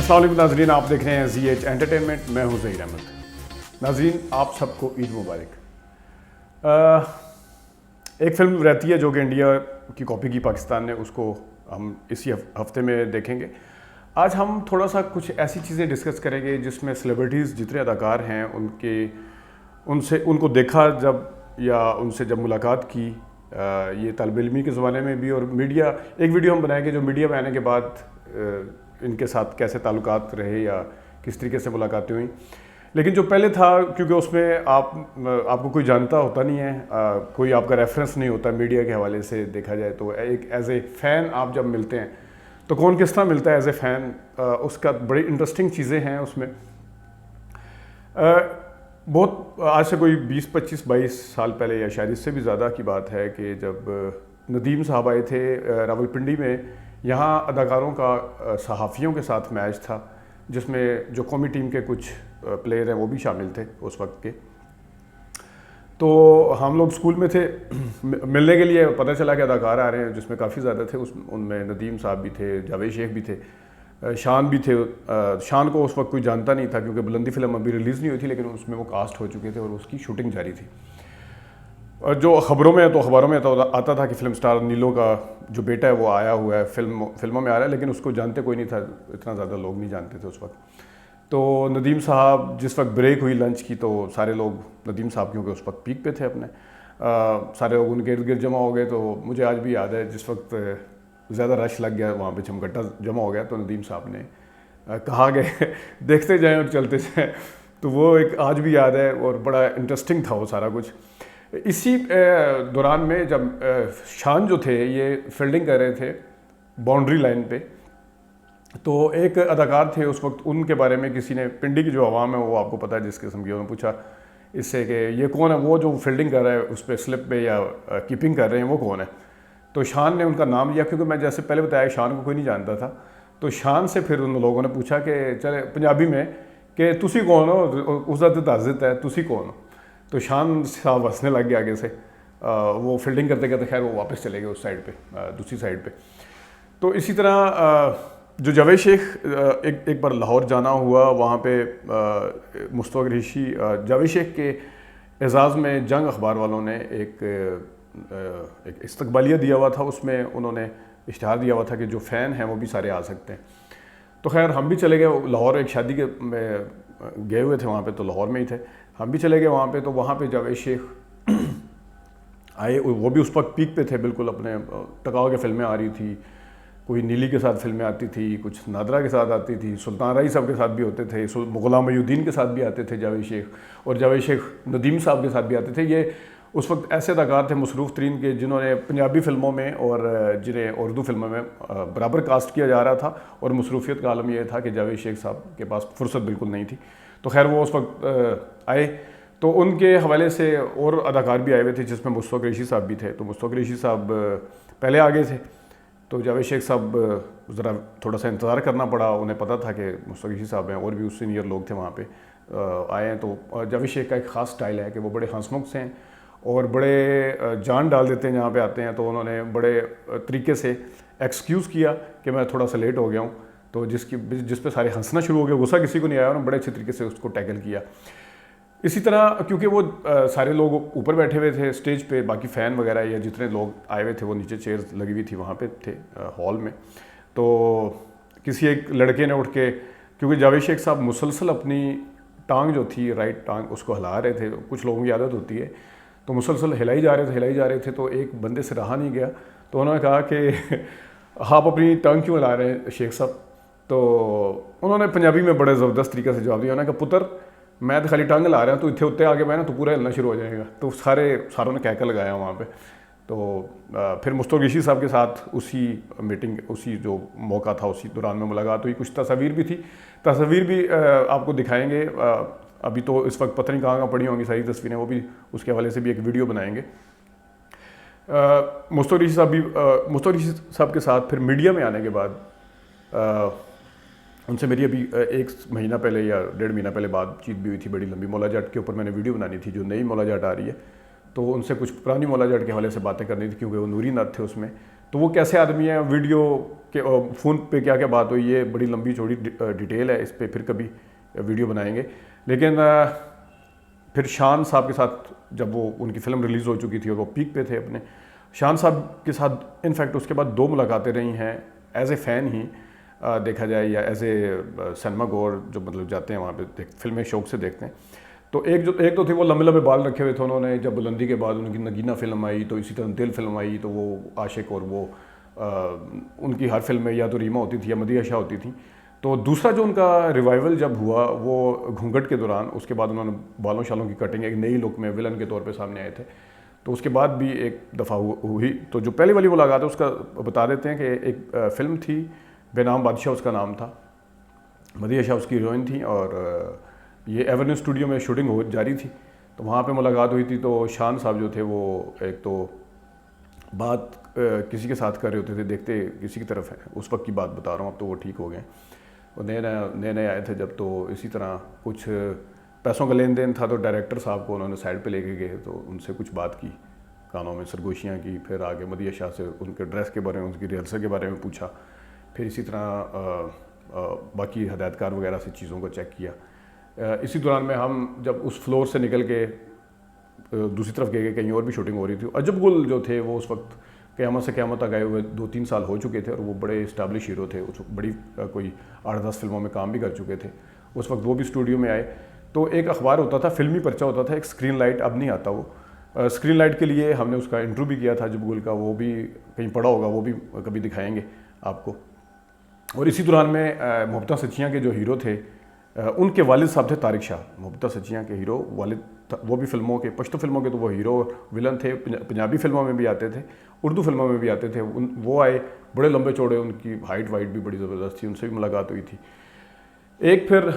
السلام علیکم ناظرین، آپ دیکھ رہے ہیں زی ایچ انٹرٹینمنٹ، میں ہوں ظہیر احمد۔ ناظرین آپ سب کو عید مبارک۔ ایک فلم رہتی ہے جو کہ انڈیا کی کاپی کی پاکستان نے، اس کو ہم اسی ہفتے میں دیکھیں گے۔ آج ہم تھوڑا سا کچھ ایسی چیزیں ڈسکس کریں گے جس میں سیلیبریٹیز جتنے اداکار ہیں ان کو دیکھا جب، یا ان سے جب ملاقات کی، یہ طالب علمی کے زمانے میں بھی، اور میڈیا، ایک ویڈیو ہم بنائیں گے جو میڈیا میں آنے کے بعد ان کے ساتھ کیسے تعلقات رہے یا کس طریقے سے ملاقاتیں ہوئیں۔ لیکن جو پہلے تھا، کیونکہ اس میں آپ کو کوئی جانتا ہوتا نہیں ہے، کوئی آپ کا ریفرنس نہیں ہوتا میڈیا کے حوالے سے دیکھا جائے تو، ایک ایز اے فین آپ جب ملتے ہیں تو کون کس طرح ملتا ہے ایز اے فین، اس کا بڑی انٹرسٹنگ چیزیں ہیں اس میں۔ بہت آج سے کوئی 20-25-22 سال پہلے، یا شاید اس سے بھی زیادہ کی بات ہے، کہ جب ندیم صاحب آئے تھے راولپنڈی میں، یہاں اداکاروں کا صحافیوں کے ساتھ میچ تھا، جس میں جو قومی ٹیم کے کچھ پلیئر ہیں وہ بھی شامل تھے اس وقت کے۔ تو ہم لوگ اسکول میں تھے، ملنے کے لیے پتہ چلا کہ اداکار آ رہے ہیں، جس میں کافی زیادہ تھے، ان میں ندیم صاحب بھی تھے، جاوید شیخ بھی تھے، شان بھی تھے۔ شان کو اس وقت کوئی جانتا نہیں تھا کیونکہ بلندی فلم ابھی ریلیز نہیں ہوئی تھی، لیکن اس میں وہ کاسٹ ہو چکے تھے اور اس کی شوٹنگ جاری تھی۔ اور جو اخباروں میں تو آتا تھا کہ فلم سٹار نیلو کا جو بیٹا ہے وہ آیا ہوا ہے، فلموں میں آ رہا ہے، لیکن اس کو جانتے کوئی نہیں تھا، اتنا زیادہ لوگ نہیں جانتے تھے اس وقت۔ تو ندیم صاحب جس وقت بریک ہوئی لنچ کی، تو سارے لوگ ندیم صاحب کیونکہ اس وقت پیک پہ تھے اپنے، سارے لوگ ان کے ارد گرد جمع ہو گئے۔ تو مجھے آج بھی یاد ہے جس وقت زیادہ رش لگ گیا، وہاں پہ چمگٹا جمع ہو گیا، تو ندیم صاحب نے کہا کہ دیکھتے جائیں اور چلتے جائیں۔ تو وہ ایک آج بھی یاد ہے اور بڑا انٹرسٹنگ تھا وہ سارا کچھ۔ اسی دوران میں جب شان جو تھے یہ فیلڈنگ کر رہے تھے باؤنڈری لائن پہ، تو ایک اداکار تھے اس وقت، ان کے بارے میں کسی نے، پنڈی کی جو عوام ہے وہ آپ کو پتہ ہے جس قسم کی، انہوں نے پوچھا اس سے کہ یہ کون ہے، وہ جو فیلڈنگ کر رہا ہے اس پہ سلپ پہ یا کیپنگ کر رہے ہیں وہ کون ہے؟ تو شان نے ان کا نام لیا، کیونکہ میں جیسے پہلے بتایا شان کو کوئی نہیں جانتا تھا۔ تو شان سے پھر ان لوگوں نے پوچھا کہ چلے پنجابی میں کہ تسی کون ہو، اس عزت ہے، تسی کون ہو؟ تو شان صاحب ہنسنے لگ گیا آگے سے، وہ فیلڈنگ کرتے کرتے خیر وہ واپس چلے گئے اس سائڈ پہ، دوسری سائڈ پہ۔ تو اسی طرح جو جاوید شیخ ایک بار لاہور جانا ہوا، وہاں پہ مصطفیٰ قریشی، جاوید شیخ کے اعزاز میں جنگ اخبار والوں نے ایک استقبالیہ دیا ہوا تھا، اس میں انہوں نے اشتہار دیا ہوا تھا کہ جو فین ہیں وہ بھی سارے آ سکتے ہیں۔ تو خیر ہم بھی چلے گئے لاہور، ایک شادی کے میں گئے ہوئے تھے وہاں پہ، تو لاہور میں ہی تھے، ہم بھی چلے گئے وہاں پہ۔ تو وہاں پہ جاوید شیخ آئے، وہ بھی اس وقت پیک پہ تھے بالکل، اپنے ٹکاؤ کے فلمیں آ رہی تھی، کوئی نیلی کے ساتھ فلمیں آتی تھی، کچھ نادرہ کے ساتھ آتی تھی، سلطان رائی صاحب کے ساتھ بھی ہوتے تھے، غلام محی الدین کے ساتھ بھی آتے تھے جاوید شیخ، اور جاوید شیخ ندیم صاحب کے ساتھ بھی آتے تھے۔ یہ اس وقت ایسے اداکار تھے مصروف ترین کے، جنہوں نے پنجابی فلموں میں اور جنہیں اردو فلموں میں برابر کاسٹ کیا جا رہا تھا، اور مصروفیت کا عالم یہ تھا کہ جاوید شیخ صاحب کے پاس فرصت بالکل نہیں تھی۔ تو خیر وہ اس وقت آئے، تو ان کے حوالے سے اور اداکار بھی آئے ہوئے تھے، جس میں مصطفیٰ قریشی صاحب بھی تھے۔ تو مصطفیٰ قریشی صاحب پہلے آگے تھے، تو جاوید شیخ صاحب ذرا تھوڑا سا انتظار کرنا پڑا، انہیں پتہ تھا کہ مصطفیٰ قریشی صاحب ہیں، اور بھی اس سینئر لوگ تھے وہاں پہ آئے ہیں۔ تو جاوید شیخ کا ایک خاص سٹائل ہے کہ وہ بڑے ہنس مکھ سے ہیں اور بڑے جان ڈال دیتے ہیں جہاں پہ آتے ہیں۔ تو انہوں نے بڑے طریقے سے ایکسکیوز کیا کہ میں تھوڑا سا لیٹ ہو گیا ہوں، تو جس پہ سارے ہنسنا شروع ہو گئے، غصہ کسی کو نہیں آیا، انہوں نے بڑے اچھے طریقے سے اس کو ٹیکل کیا۔ اسی طرح کیونکہ وہ سارے لوگ اوپر بیٹھے ہوئے تھے اسٹیج پہ، باقی فین وغیرہ یا جتنے لوگ آئے ہوئے تھے وہ نیچے چیئرز لگی ہوئی تھی وہاں پہ تھے ہال میں۔ تو کسی ایک لڑکے نے اٹھ کے، کیونکہ جاوید شیخ صاحب مسلسل اپنی ٹانگ جو تھی، رائٹ ٹانگ، اس کو ہلا رہے تھے، کچھ لوگوں کی عادت ہوتی ہے، تو مسلسل ہلائی جا رہے تھے۔ تو ایک بندے سے رہا نہیں گیا، تو انہوں نے کہا کہ آپ اپنی ٹانگ کیوں ہلا رہے ہیں شیخ صاحب؟ تو انہوں نے پنجابی میں بڑے زبردست طریقے سے جواب دیا، انہوں نے کہا پتر میں تو خالی ٹانگ لا رہا ہوں، تو اتنے آگے میں نا تو پورا ہلنا شروع ہو جائے گا۔ تو ساروں نے کہکا لگایا وہاں پہ۔ تو پھر مصطفیٰ قریشی صاحب کے ساتھ اسی میٹنگ، اسی جو موقع تھا، اسی دوران میں ملاقات ہوئی، کچھ تصاویر بھی تھی، تصاویر بھی آپ کو دکھائیں گے۔ ابھی تو اس وقت پتہ نہیں کہاں پڑی ہوں گی ساری تصویریں، وہ بھی اس کے حوالے سے بھی ایک ویڈیو بنائیں گے۔ مصطفیٰ قریشی صاحب کے ساتھ پھر میڈیا میں آنے کے بعد ان سے میری ابھی 1 مہینہ پہلے یا 1.5 مہینہ پہلے بات چیت بھی ہوئی تھی بڑی لمبی، مولا جٹ کے اوپر میں نے ویڈیو بنانی تھی، جو نئی مولا جٹ آ رہی ہے، تو ان سے کچھ پرانی مولا جٹ کے حوالے سے باتیں کرنی تھی، کیونکہ وہ نوری نعت تھے اس میں۔ تو وہ کیسے آدمی ہیں، ویڈیو کہ فون پہ کیا کیا بات ہوئی، یہ بڑی لمبی چوڑی ڈیٹیل ہے، اس پہ پھر کبھی ویڈیو بنائیں گے. لیکن پھر شان صاحب کے ساتھ جب وہ ان کی فلم ریلیز ہو چکی تھی اور وہ پیک پہ تھے اپنے، شان صاحب کے ساتھ انفیکٹ اس کے بعد 2 ملاقاتیں رہی ہیں ایز اے فین ہی دیکھا جائے یا ایز اے سنیما گور جو مطلب جاتے ہیں وہاں پہ فلمیں شوق سے دیکھتے ہیں. تو ایک تو تھے وہ لمبے لمبے بال رکھے ہوئے تھے انہوں نے، جب بلندی کے بعد ان کی نگینہ فلم آئی تو اسی طرح دل فلم آئی تو وہ عاشق، اور وہ ان کی ہر فلم میں یا تو ریما ہوتی تھی یا مدیحہ شاہ ہوتی تھیں. تو دوسرا جو ان کا ریوائول جب ہوا وہ گھونگھٹ کے دوران، اس کے بعد انہوں نے بالوں شالوں کی کٹنگ ایک نئی لک میں ولن کے طور پہ سامنے آئے تھے. تو اس کے بعد بھی ایک دفعہ ہوئی. تو جو پہلی والی ملاقات ہے اس کا بتا دیتے ہیں کہ ایک فلم تھی بے نام بادشاہ اس کا نام تھا، مدیحہ شاہ اس کی ہیروئن تھیں، اور یہ ایورنیو اسٹوڈیو میں شوٹنگ جاری تھی. تو وہاں پہ ملاقات ہوئی تھی. تو شان صاحب جو تھے وہ ایک تو بات کسی کے ساتھ کر رہے ہوتے تھے، دیکھتے کسی کی طرف ہے، اس وقت کی بات بتا رہا ہوں، اب تو وہ ٹھیک ہو گئے. وہ نئے آئے تھے جب، تو اسی طرح کچھ پیسوں کا لین دین تھا تو ڈائریکٹر صاحب کو انہوں نے سائڈ پہ لے کے گئے تو ان سے کچھ بات کی، کانوں میں سرگوشیاں کی. پھر آگے مدیحہ شاہ سے ان کے ڈریس کے بارے میں، ان کی ریہرسل کے بارے میں پوچھا. پھر اسی طرح باقی ہدایتکار وغیرہ سے چیزوں کو چیک کیا. اسی دوران میں ہم جب اس فلور سے نکل کے دوسری طرف گئے کہیں اور بھی شوٹنگ ہو رہی تھی. عجب گل جو تھے وہ اس وقت قیامت سے قیامت تک آئے ہوئے 2-3 سال ہو چکے تھے، اور وہ بڑے اسٹیبلش ہیرو تھے. اس وقت بڑی کوئی 8-10 فلموں میں کام بھی کر چکے تھے. اس وقت وہ بھی اسٹوڈیو میں آئے. تو ایک اخبار ہوتا تھا، فلمی پرچہ ہوتا تھا، ایک اسکرین لائٹ، اب نہیں آتا وہ. اسکرین لائٹ کے لیے ہم نے اس کا انٹرویو بھی کیا تھا عجب گل کا، وہ بھی کہیں پڑھا ہوگا، وہ بھی کبھی دکھائیں گے آپ کو. اور اسی دوران میں محبتہ سچیاں کے جو ہیرو تھے ان کے والد صاحب تھے طارق شاہ، محبتہ سچیاں کے ہیرو والد. وہ بھی فلموں کے، پشتو فلموں کے تو وہ ہیرو ولن تھے، پنجابی فلموں میں بھی آتے تھے، اردو فلموں میں بھی آتے تھے. وہ آئے، بڑے لمبے چوڑے، ان کی ہائٹ وائٹ بھی بڑی زبردست تھی، ان سے بھی ملاقات ہوئی تھی. ایک پھر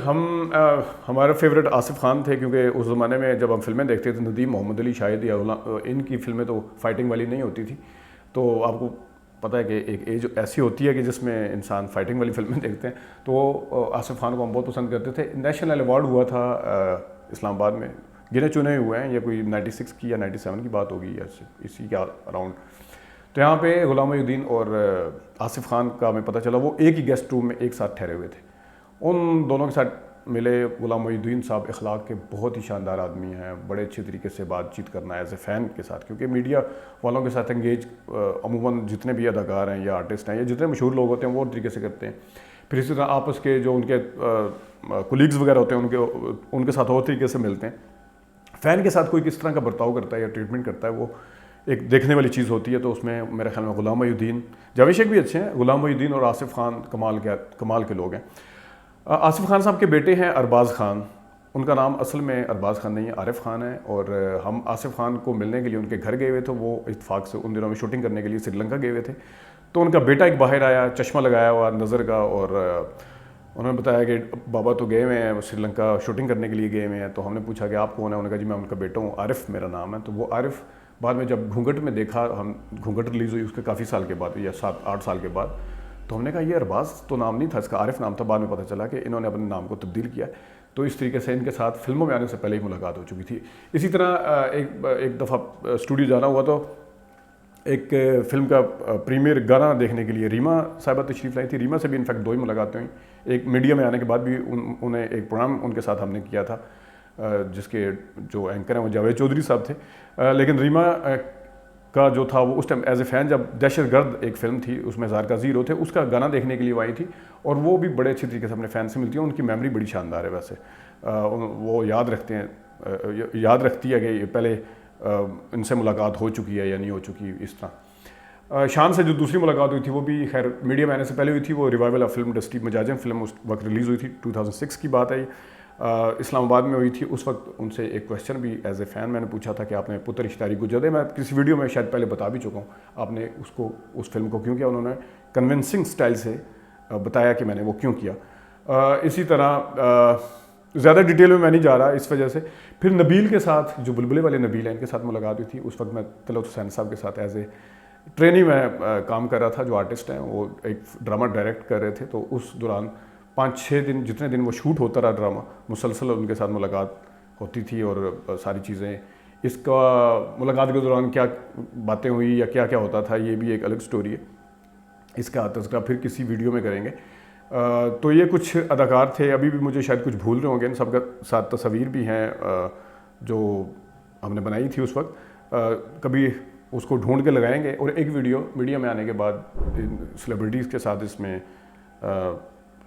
ہمارے فیوریٹ آصف خان تھے، کیونکہ اس زمانے میں جب ہم فلمیں دیکھتے تھے ندیم محمد علی شاہد یا ان کی فلمیں تو فائٹنگ والی نہیں ہوتی تھی. تو آپ کو پتہ ہے کہ ایک ایج ایسی ہوتی ہے کہ جس میں انسان فائٹنگ والی فلمیں دیکھتے ہیں. تو آصف خان کو ہم بہت پسند کرتے تھے. نیشنل ایوارڈ ہوا تھا اسلام آباد میں، گنے چنے ہوئے ہیں، یہ کوئی 96 کی یا 97 کی بات ہوگی یا اسی کے اراؤنڈ. تو یہاں پہ غلام محی الدین اور آصف خان کا ہمیں پتہ چلا وہ ایک ہی گیسٹ روم میں ایک ساتھ ٹھہرے ہوئے تھے. ان دونوں کے ساتھ ملے. غلام محی الدین صاحب اخلاق کے بہت ہی شاندار آدمی ہیں، بڑے اچھے طریقے سے بات چیت کرنا ایز اے فین کے ساتھ، کیونکہ میڈیا والوں کے ساتھ انگیج عموماً جتنے بھی اداکار ہیں یا آرٹسٹ ہیں یا جتنے مشہور لوگ ہوتے ہیں وہ طریقے سے کرتے ہیں. پھر اسی طرح آپس کے جو ان کے کولیگز وغیرہ ہوتے ہیں ان کے ساتھ اور طریقے سے ملتے ہیں. فین کے ساتھ کوئی کس طرح کا برتاؤ کرتا ہے یا ٹریٹمنٹ کرتا ہے وہ ایک دیکھنے والی چیز ہوتی ہے. تو اس میں میرے خیال میں غلام محی الدین، جاوید شیخ بھی اچھے ہیں، غلام محی الدین اور آصف خان کمال کے لوگ ہیں. آصف خان صاحب کے بیٹے ہیں ارباز خان، ان کا نام اصل میں ارباز خان نہیں ہے، عارف خان ہے. اور ہم آصف خان کو ملنے کے لیے ان کے گھر گئے ہوئے تھے. وہ اتفاق سے ان دنوں میں شوٹنگ کرنے کے لیے سری لنکا گئے ہوئے تھے. تو ان کا بیٹا ایک باہر آیا، چشمہ لگایا ہوا نظر کا، اور انہوں نے بتایا کہ بابا تو گئے ہوئے ہیں سری لنکا شوٹنگ کرنے کے لیے گئے ہوئے ہیں. تو ہم نے پوچھا کہ آپ کون ہیں؟ انہوں نے کہا جی میں ان کا بیٹا ہوں، عارف میرا نام ہے. تو وہ عارف بعد میں جب گھونگھٹ میں دیکھا، ہم گھونگھٹ ریلیز ہوئی اس کے کافی سال کے بعد یا 7-8 سال کے بعد، تو ہم نے کہا یہ ارباز تو نام نہیں تھا اس کا، عارف نام تھا. بعد میں پتہ چلا کہ انہوں نے اپنے نام کو تبدیل کیا. تو اس طریقے سے ان کے ساتھ فلموں میں آنے سے پہلے ہی ملاقات ہو چکی تھی. اسی طرح ایک دفعہ اسٹوڈیو جانا ہوا تو ایک فلم کا پریمیئر گانا دیکھنے کے لیے ریما صاحبہ تشریف لائی تھی. ریما سے بھی انفیکٹ 2 ہی ملاقاتیں ہوئیں. ایک میڈیا میں آنے کے بعد بھی انہیں ایک پروگرام ان کے ساتھ ہم نے کیا تھا جس کے جو اینکر ہیں وہ جاوید چودھری صاحب تھے. لیکن ریما کا جو تھا وہ اس ٹائم ایز اے فین، جب دہشت گرد ایک فلم تھی اس میں زارکا زیرو تھے، اس کا گانا دیکھنے کے لیے وہ آئی تھی. اور وہ بھی بڑے اچھے طریقے سے اپنے فین سے ملتی ہیں. ان کی میموری بڑی شاندار ہے ویسے، وہ یاد رکھتی ہے کہ پہلے ان سے ملاقات ہو چکی ہے یا نہیں ہو چکی. اس طرح شان سے جو دوسری ملاقات ہوئی تھی وہ بھی خیر میڈیا میں آنے سے پہلے ہوئی تھی. وہ ریوائول آف فلم انڈسٹری مجاجم فلم اس وقت ریلیز ہوئی تھی، 2006 کی بات ہے. اسلام آباد میں ہوئی تھی. اس وقت ان سے ایک کویشچن بھی ایز اے فین میں نے پوچھا تھا کہ آپ نے پتر اشتاری کو جدے، میں کسی ویڈیو میں شاید پہلے بتا بھی چکا ہوں، آپ نے اس فلم کو کیوں کیا؟ انہوں نے کنونسنگ سٹائل سے بتایا کہ میں نے وہ کیوں کیا. اسی طرح زیادہ ڈیٹیل میں نہیں جا رہا اس وجہ سے. پھر نبیل کے ساتھ، جو بلبلے والے نبیل ہیں، ان کے ساتھ ملاقات ہوئی تھی. اس وقت میں طلعت حسین صاحب کے ساتھ ایز اے ٹرینی میں کام کر رہا تھا. جو آرٹسٹ ہیں وہ ایک ڈرامہ ڈائریکٹ کر رہے تھے. تو اس دوران 5-6 دن جتنے دن وہ شوٹ ہوتا رہا ڈرامہ، مسلسل ان کے ساتھ ملاقات ہوتی تھی. اور ساری چیزیں، اس کا ملاقات کے دوران کیا باتیں ہوئی یا کیا کیا ہوتا تھا، یہ بھی ایک الگ سٹوری ہے. اس کا تذکرہ پھر کسی ویڈیو میں کریں گے. تو یہ کچھ اداکار تھے, ابھی بھی مجھے شاید کچھ بھول رہے ہوں گے, ان سب کا ساتھ تصاویر بھی ہیں جو ہم نے بنائی تھی اس وقت. کبھی اس کو ڈھونڈ کے لگائیں گے, اور ایک ویڈیو میڈیا میں آنے کے بعد سیلیبریٹیز کے ساتھ اس میں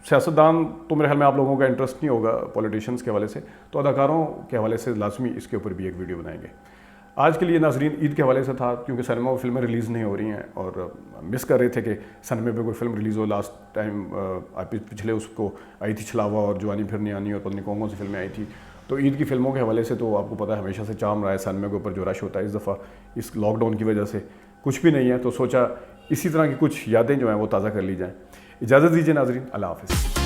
سیاستدان تو میرے خیال میں آپ لوگوں کا انٹرسٹ نہیں ہوگا پولیٹیشنز کے حوالے سے, تو اداکاروں کے حوالے سے لازمی اس کے اوپر بھی ایک ویڈیو بنائیں گے. آج کے لیے ناظرین عید کے حوالے سے تھا, کیونکہ سنیما میں فلمیں ریلیز نہیں ہو رہی ہیں اور مس کر رہے تھے کہ سنیما پہ کوئی فلم ریلیز ہو. لاسٹ ٹائم پچھلے اس کو آئی تھی چھلاوا اور جوانی پھر نہیں آنی اور پتہ نہیں کون کون سی فلمیں آئی تھی. تو عید کی فلموں کے حوالے سے تو آپ کو پتہ ہے ہمیشہ سے چام رہا ہے سنیما کے اوپر جو رش ہوتا ہے. اس دفعہ اس لاک ڈاؤن کی وجہ سے کچھ بھی نہیں ہے, تو سوچا اسی طرح کی کچھ یادیں جو ہیں وہ تازہ کر لی جائیں. اجازت دیجیے ناظرین, اللہ حافظ.